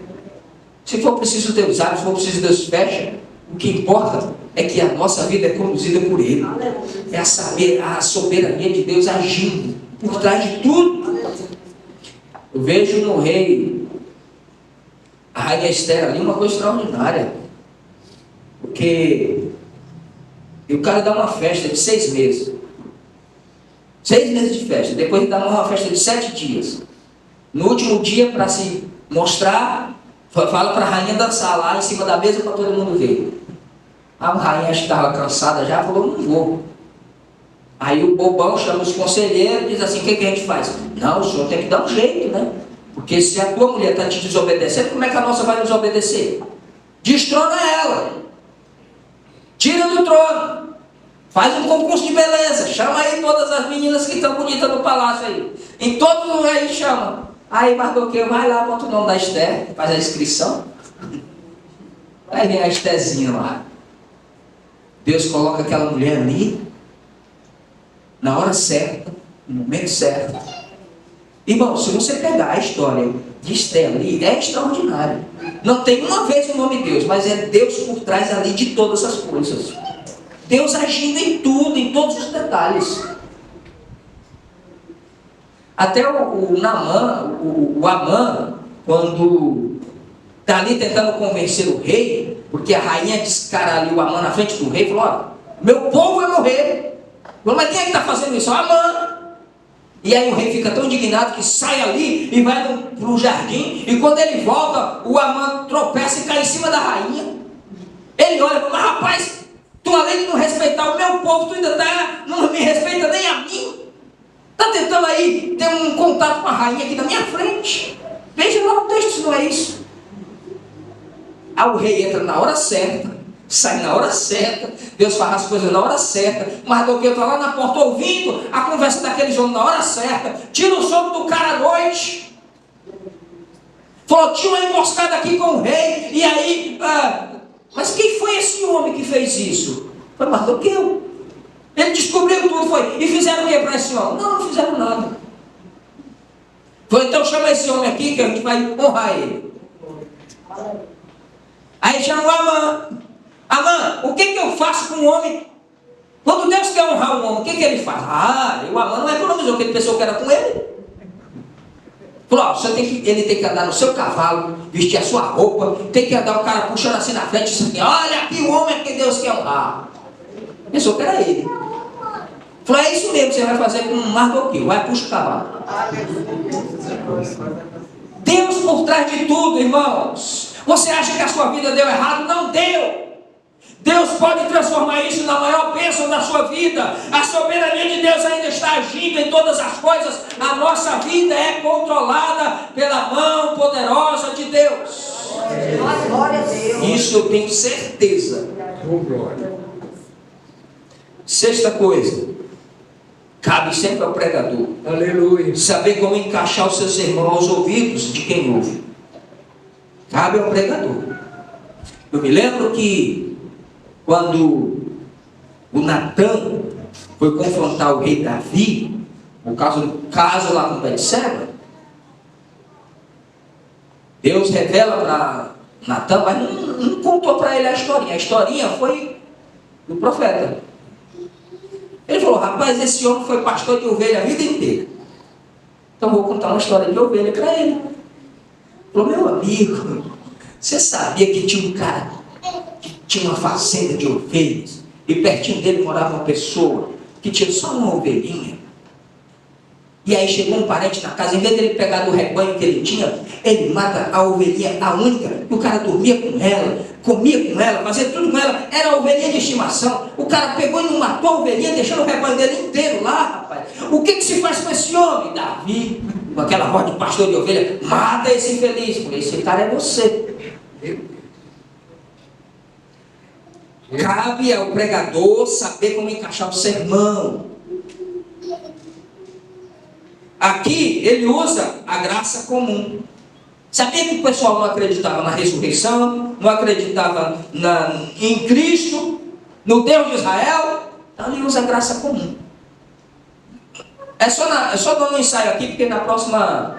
Se for preciso, Deus abre. Se for preciso, Deus fecha. O que importa é que a nossa vida é conduzida por Ele. É a soberania de Deus agindo por trás de tudo. Eu vejo no rei, a rainha Esther ali, uma coisa extraordinária. Porque o cara dá uma festa de 6 meses. 6 meses de festa. Depois ele dá uma festa de 7 dias. No último dia, para se mostrar, fala para a rainha dançar lá em cima da mesa para todo mundo ver. A rainha acho que estava cansada já, falou, não vou. Aí o bobão chama os conselheiros e diz assim, o que a gente faz? Não, o senhor tem que dar um jeito, né? Porque se a tua mulher está te desobedecendo, como é que a nossa vai nos obedecer? Destrona ela. Tira do trono. Faz um concurso de beleza. Chama aí todas as meninas que estão bonitas no palácio aí. Em todo lugar aí chama. Aí Mardoqueu vai lá, bota o nome da Esther, faz a inscrição. Aí vem a Estherzinha lá. Deus coloca aquela mulher ali, na hora certa, no momento certo. Irmão, se você pegar a história de Esther ali, é extraordinário. Não tem uma vez o nome Deus, mas é Deus por trás ali de todas as coisas. Deus agindo em tudo, em todos os detalhes. Até o Naamã, o Amã, quando está ali tentando convencer o rei, porque a rainha descara ali o Amã na frente do rei, falou, ó, meu povo vai morrer. Falou, mas quem é que está fazendo isso? O Amã. E aí o rei fica tão indignado que sai ali e vai para o jardim, e quando ele volta, o Amã tropeça e cai em cima da rainha. Ele olha e fala, mas rapaz, tu além de não respeitar o meu povo, tu ainda não me respeita nem a mim. Está tentando aí ter um contato com a rainha aqui na minha frente. Veja lá o texto, se não é isso. Aí o rei entra na hora certa, sai na hora certa, Deus faz as coisas na hora certa. Mardoqueu está lá na porta ouvindo a conversa daqueles homens na hora certa, tira o sono do cara à noite. Falou, tinha uma emboscada aqui com o rei, e aí, mas quem foi esse homem que fez isso? Foi Mardoqueu. Ele descobriu tudo, foi. E fizeram o que para esse homem? Não fizeram nada. Foi, então chama esse homem aqui que a gente vai honrar ele. Aí chama o Amã. Amã, o que eu faço com um homem? Quando Deus quer honrar um homem, o que ele faz? E o Amã não economizou, porque ele pensou que era com ele. Falou, ele tem que andar no seu cavalo, vestir a sua roupa, tem que andar o cara puxando assim na frente, assim, olha aqui o homem que Deus quer honrar. Pensou que era ele. Falou, é isso mesmo que você vai fazer com um Mardoqueu, vai puxar o cavalo. Deus por trás de tudo, irmãos. Você acha que a sua vida deu errado? Não deu. Deus pode transformar isso na maior bênção da sua vida. A soberania de Deus ainda está agindo em todas as coisas. A nossa vida é controlada pela mão poderosa de Deus. Glória a Deus. Isso eu tenho certeza. Sexta coisa, cabe sempre ao pregador. Aleluia. Saber como encaixar o seu sermão aos ouvidos de quem ouve. Cabe ao pregador. Eu me lembro que quando o Natan foi confrontar o rei Davi, por causa do caso lá com Betseba, Deus revela para Natan, mas não contou para ele a historinha. A historinha foi do profeta. Ele falou, rapaz, esse homem foi pastor de ovelha a vida inteira. Então vou contar uma história de ovelha para ele. Ele falou, meu amigo, você sabia que tinha um cara que tinha uma fazenda de ovelhas, e pertinho dele morava uma pessoa que tinha só uma ovelhinha? E aí chegou um parente na casa, em vez dele pegar do rebanho que ele tinha, ele mata a ovelhinha, a única, e o cara dormia com ela, comia com ela, fazia tudo com ela, era a ovelhinha de estimação. O cara pegou e não matou a ovelhinha, deixando o rebanho dele inteiro lá, rapaz. O que se faz com esse homem? Davi, com aquela voz de pastor de ovelha, mata esse infeliz. Falei, esse cara é você. Cabe ao pregador saber como encaixar o sermão. Aqui ele usa a graça comum. Sabia que o pessoal não acreditava na ressurreição, não acreditava em Cristo, no Deus de Israel? Então ele usa a graça comum. É só dar um ensaio aqui, porque na próxima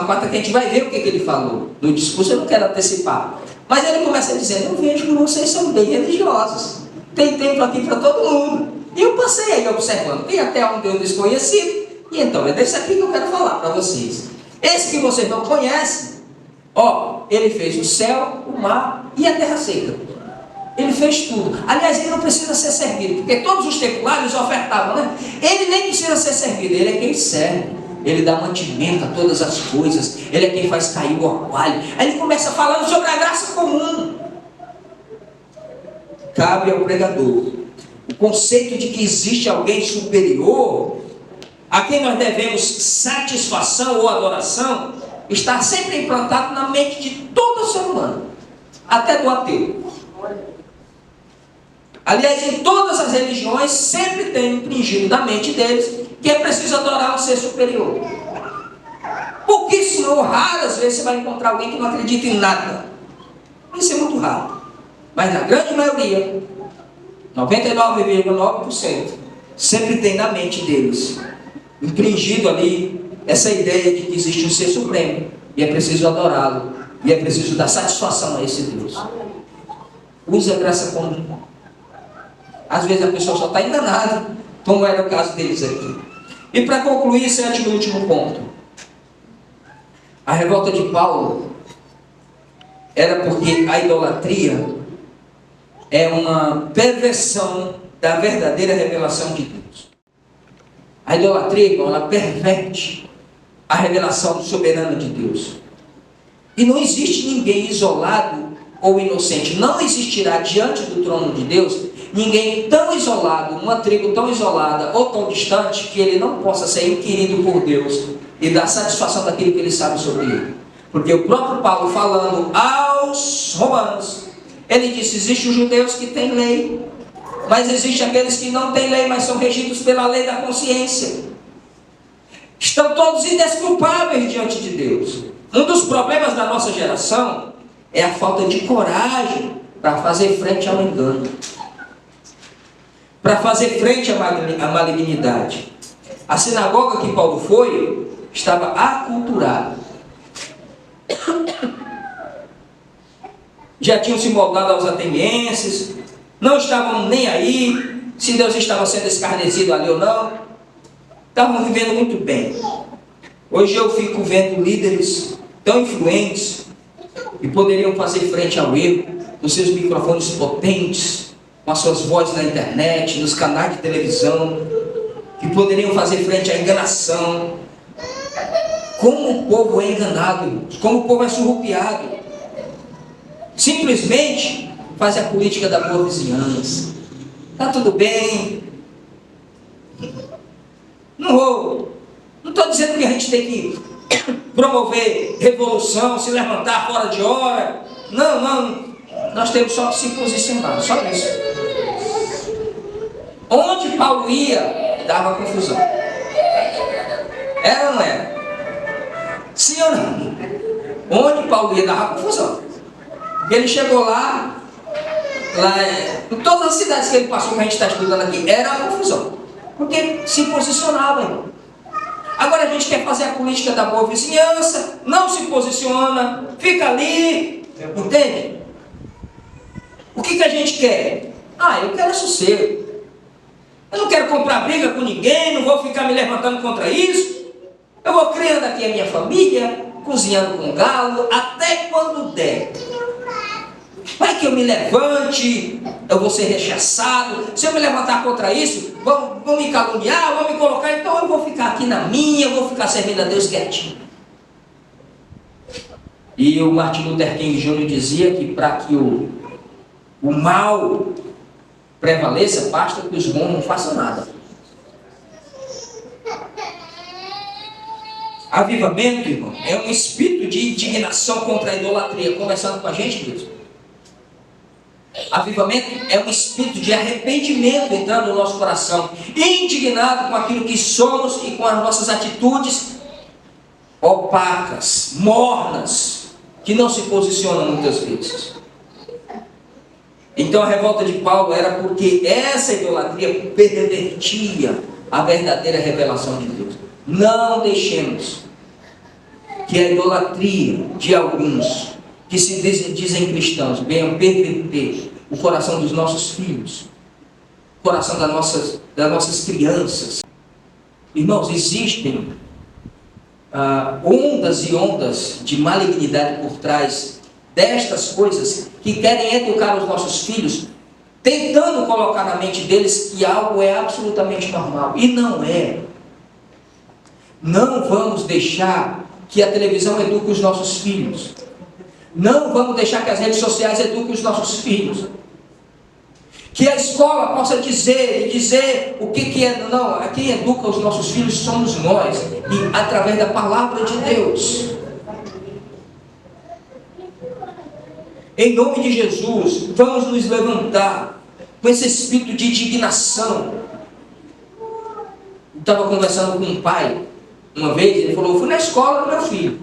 quarta que a gente vai ver o que ele falou. No discurso eu não quero antecipar. Mas ele começa dizendo, eu vejo que vocês são bem religiosos. Tem templo aqui para todo mundo. E eu passei aí observando. Tem até um Deus desconhecido. E então, é desse aqui que eu quero falar para vocês. Esse que vocês não conhecem, ele fez o céu, o mar e a terra seca. Ele fez tudo. Aliás, ele não precisa ser servido, porque todos os templários ofertavam, né? Ele nem precisa ser servido, ele é quem serve. ele dá mantimento a todas as coisas, ele é quem faz cair o orvalho. Aí ele começa falando sobre a graça comum. Cabe ao pregador o conceito de que existe alguém superior, a quem nós devemos satisfação ou adoração, está sempre implantado na mente de todo ser humano, até do ateu. Aliás, em todas as religiões sempre tem impingido na mente deles que é preciso adorar um ser superior. Pouquíssimo ou raras vezes você vai encontrar alguém que não acredita em nada. Isso é muito raro. Mas na grande maioria, 99,9%, sempre tem na mente deles impingido ali essa ideia de que existe um ser supremo e é preciso adorá-lo e é preciso dar satisfação a esse Deus. Use a graça comum. Às vezes a pessoa só está enganada, como era o caso deles aqui. E para concluir, sétimo e último ponto, a revolta de Paulo era porque a idolatria é uma perversão da verdadeira revelação de Deus. A idolatria, irmão, ela perverte a revelação soberana de Deus. E não existe ninguém isolado ou inocente. Não existirá diante do trono de Deus ninguém tão isolado, uma tribo tão isolada ou tão distante, que ele não possa ser inquirido por Deus e dar satisfação daquilo que ele sabe sobre ele. Porque o próprio Paulo, falando aos romanos, ele disse: existem os judeus que têm lei, mas existem aqueles que não têm lei, mas são regidos pela lei da consciência. Estão todos indesculpáveis diante de Deus. Um dos problemas da nossa geração é a falta de coragem para fazer frente ao engano, para fazer frente à malignidade. A sinagoga que Paulo foi estava aculturada. Já tinham se moldado aos atenienses, não estavam nem aí se Deus estava sendo escarnecido ali ou não. Estavam vivendo muito bem. Hoje eu fico vendo líderes tão influentes que poderiam fazer frente ao erro com seus microfones potentes, com as suas vozes na internet, nos canais de televisão, que poderiam fazer frente à enganação. Como o povo é enganado, como o povo é surrupiado. Simplesmente faz a política da boa vizinhança. Está tudo bem. Não estou dizendo que a gente tem que promover revolução, se levantar fora de hora. Não. Nós temos só que se posicionar, só isso. Onde Paulo ia, dava confusão. Era ou não era? Sim ou não? Onde Paulo ia, dava confusão. Porque ele chegou lá em todas as cidades que ele passou, que a gente está estudando aqui, era a confusão. Porque se posicionava, irmão. Agora a gente quer fazer a política da boa vizinhança, não se posiciona, fica ali, entende? O que a gente quer? Eu quero sossego. Eu não quero comprar briga com ninguém, não vou ficar me levantando contra isso. Eu vou criando aqui a minha família, cozinhando com galo, até quando der. Vai que eu me levante, eu vou ser rechaçado. Se eu me levantar contra isso, vão me caluniar, vão me colocar. Então eu vou ficar aqui na minha, eu vou ficar servindo a Deus quietinho. E o Martin Luther King Jr. dizia que para que o mal prevaleça, basta que os bons não façam nada. Avivamento, irmão, é um espírito de indignação contra a idolatria, conversando com a gente mesmo. Avivamento é um espírito de arrependimento entrando no nosso coração, indignado com aquilo que somos e com as nossas atitudes opacas, mornas, que não se posicionam muitas vezes. Então a revolta de Paulo era porque essa idolatria pervertia a verdadeira revelação de Deus. Não deixemos que a idolatria de alguns que se dizem cristãos venham perverter o coração dos nossos filhos, o coração das nossas crianças. Irmãos, existem ondas e ondas de malignidade por trás destas coisas que querem educar os nossos filhos, tentando colocar na mente deles que algo é absolutamente normal. E não é. Não vamos deixar que a televisão eduque os nossos filhos. Não vamos deixar que as redes sociais eduquem os nossos filhos. Que a escola possa dizer o que é. Não, quem educa os nossos filhos somos nós, e através da palavra de Deus. Em nome de Jesus, vamos nos levantar com esse espírito de indignação. Eu estava conversando com um pai uma vez, ele falou: fui na escola do meu filho.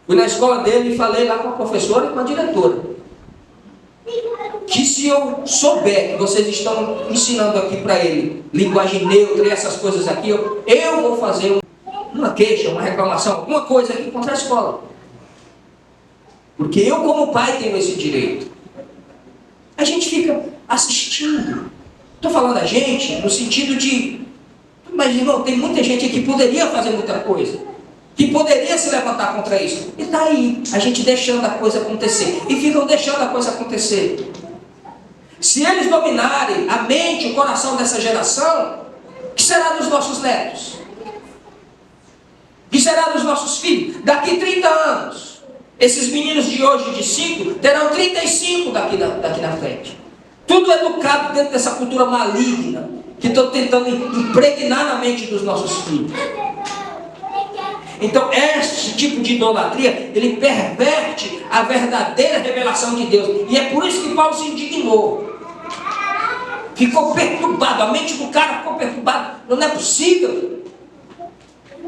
Fui na escola dele e falei lá com a professora e com a diretora, que se eu souber que vocês estão ensinando aqui para ele linguagem neutra e essas coisas aqui, eu vou fazer uma queixa, uma reclamação, alguma coisa aqui contra a escola. Porque eu, como pai, tenho esse direito. A gente fica assistindo. Estou falando a gente no sentido de... Mas, irmão, tem muita gente que poderia fazer muita coisa, que poderia se levantar contra isso. E está aí, a gente deixando a coisa acontecer. E ficam deixando a coisa acontecer. Se eles dominarem a mente, o coração dessa geração, o que será dos nossos netos? O que será dos nossos filhos? Daqui 30 anos. Esses meninos de hoje de 5 terão 35 daqui na frente. Tudo educado dentro dessa cultura maligna que estão tentando impregnar na mente dos nossos filhos. Então, este tipo de idolatria, ele perverte a verdadeira revelação de Deus. E é por isso que Paulo se indignou. Ficou perturbado, a mente do cara ficou perturbada. Não é possível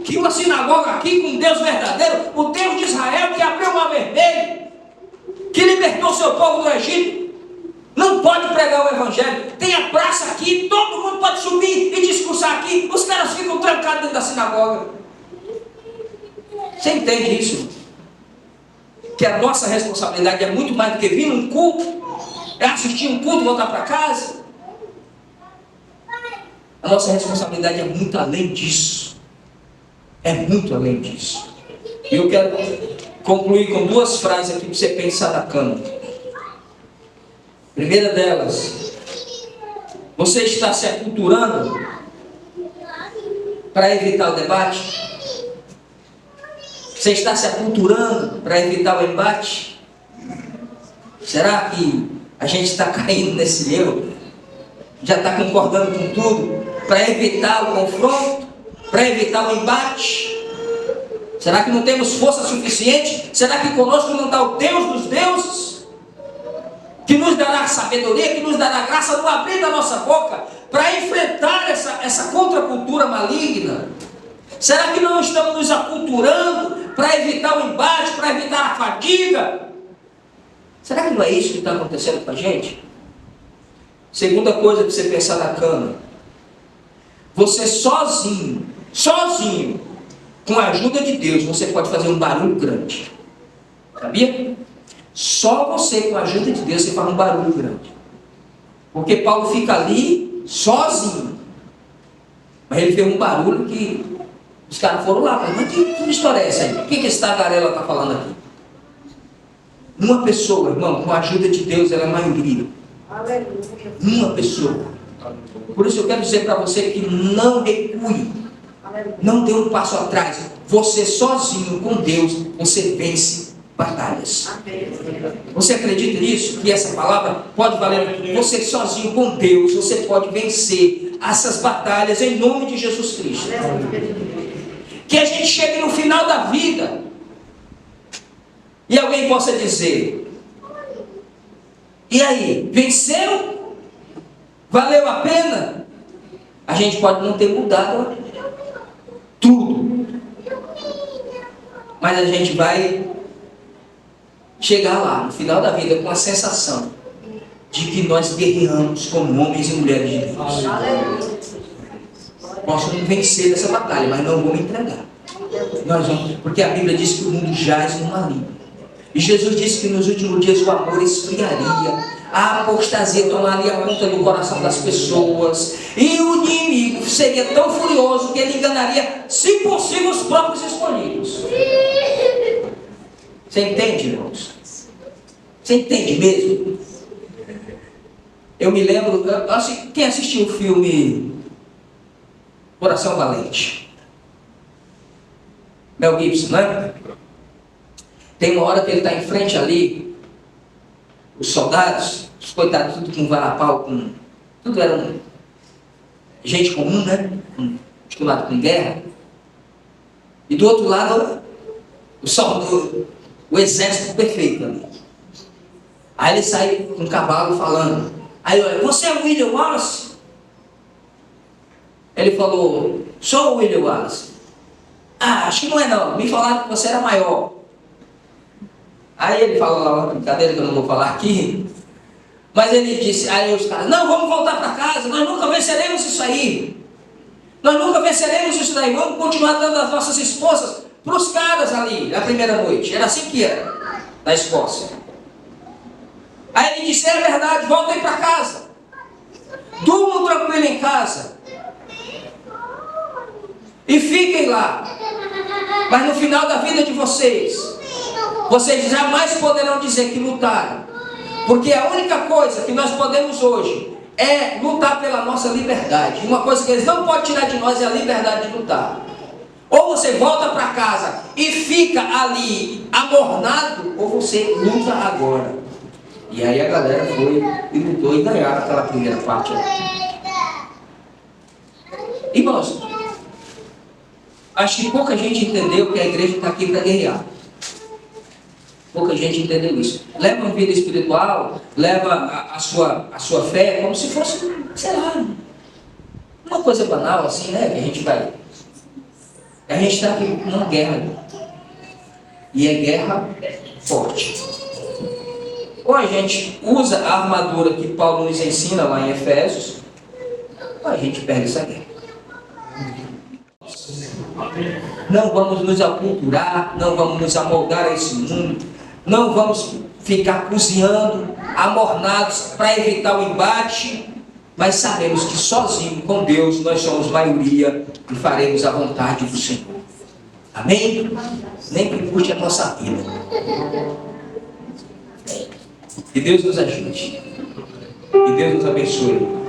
que uma sinagoga aqui com Deus verdadeiro, o Deus de Israel que abriu o mar vermelho, que libertou seu povo do Egito, não pode pregar o evangelho. Tem a praça aqui, todo mundo pode subir e discursar aqui, os caras ficam trancados dentro da sinagoga. Você entende isso? Que a nossa responsabilidade é muito mais do que vir num culto, é assistir um culto e voltar para casa. A nossa responsabilidade é muito além disso. É muito além disso. E eu quero concluir com 2 frases aqui para você pensar na cama. Primeira delas: você está se aculturando para evitar o debate? Você está se aculturando para evitar o embate? Será que a gente está caindo nesse erro? Já está concordando com tudo para evitar o confronto? Para evitar o embate? Será que não temos força suficiente? Será que conosco não está o Deus dos deuses? Que nos dará sabedoria, que nos dará graça no abrir da nossa boca para enfrentar essa contracultura maligna? Será que não estamos nos aculturando para evitar o embate, para evitar a fadiga? Será que não é isso que está acontecendo com a gente? Segunda coisa para você pensar na cama: você sozinho, com a ajuda de Deus, você pode fazer um barulho grande. Sabia? Só você, com a ajuda de Deus, você faz um barulho grande. Porque Paulo fica ali sozinho, mas ele fez um barulho que os caras foram lá, mas que história é essa aí? O que esse tagarela está falando aqui? Uma pessoa, irmão, com a ajuda de Deus, ela é a maioria. Uma pessoa. Por isso eu quero dizer para você que não recue, não dê um passo atrás. Você sozinho com Deus, você vence batalhas. Você acredita nisso? Que essa palavra pode valer? Você sozinho com Deus, você pode vencer essas batalhas em nome de Jesus Cristo. Que a gente chegue no final da vida e alguém possa dizer: e aí, venceu? Valeu a pena? A gente pode não ter mudado tudo, mas a gente vai chegar lá no final da vida com a sensação de que nós guerreamos como homens e mulheres de Deus. Nós vamos vencer essa batalha, mas não vamos entregar. Nós vamos, porque a Bíblia diz que o mundo jaz no maligno. E Jesus disse que nos últimos dias o amor esfriaria, a apostasia tomaria conta do coração das pessoas, e o inimigo seria tão furioso que ele enganaria, se possível, os próprios escolhidos. Você entende, irmãos? Você entende mesmo? Eu me lembro, quem assistiu o filme Coração valente. Mel Gibson, né? Tem uma hora que ele está em frente ali, os soldados, os coitados, tudo com varapau, tudo eram gente comum, né? Acostumado com guerra. E do outro lado, o exército perfeito ali. Aí ele sai com um cavalo falando. Aí olha, você é o William Wallace? Ele falou, sou o William Wallace. Ah, acho que não é não, me falaram que você era maior. Aí ele falou lá uma brincadeira que eu não vou falar aqui. Mas ele disse, aí os caras, não, vamos voltar para casa, nós nunca venceremos isso aí. Nós nunca venceremos isso daí, vamos continuar dando as nossas esposas para os caras ali, na primeira noite. Era assim que era, na Escócia. Aí ele disse, é verdade, voltem para casa. Durmam tranquilo em casa. E fiquem lá. Mas no final da vida de vocês jamais poderão dizer que lutaram. Porque a única coisa que nós podemos hoje é lutar pela nossa liberdade. Uma coisa que eles não podem tirar de nós é a liberdade de lutar. Ou você volta para casa e fica ali amornado, ou você luta agora. E aí a galera foi e lutou e ganharam aquela primeira parte. Irmãos, acho que pouca gente entendeu que a igreja está aqui para guerrear. Pouca gente entendeu isso. Leva uma vida espiritual, leva a sua fé como se fosse, sei lá, uma coisa banal assim, né? Que a gente vai. A gente está aqui numa guerra. E é guerra forte. Ou a gente usa a armadura que Paulo nos ensina lá em Efésios, ou a gente perde essa guerra. Não vamos nos aculturar, não vamos nos amolgar a esse mundo, não vamos ficar cozinhando, amornados para evitar o embate, mas sabemos que sozinho com Deus nós somos maioria e faremos a vontade do Senhor. Amém? Nem que custe a nossa vida. Que Deus nos ajude. Que Deus nos abençoe.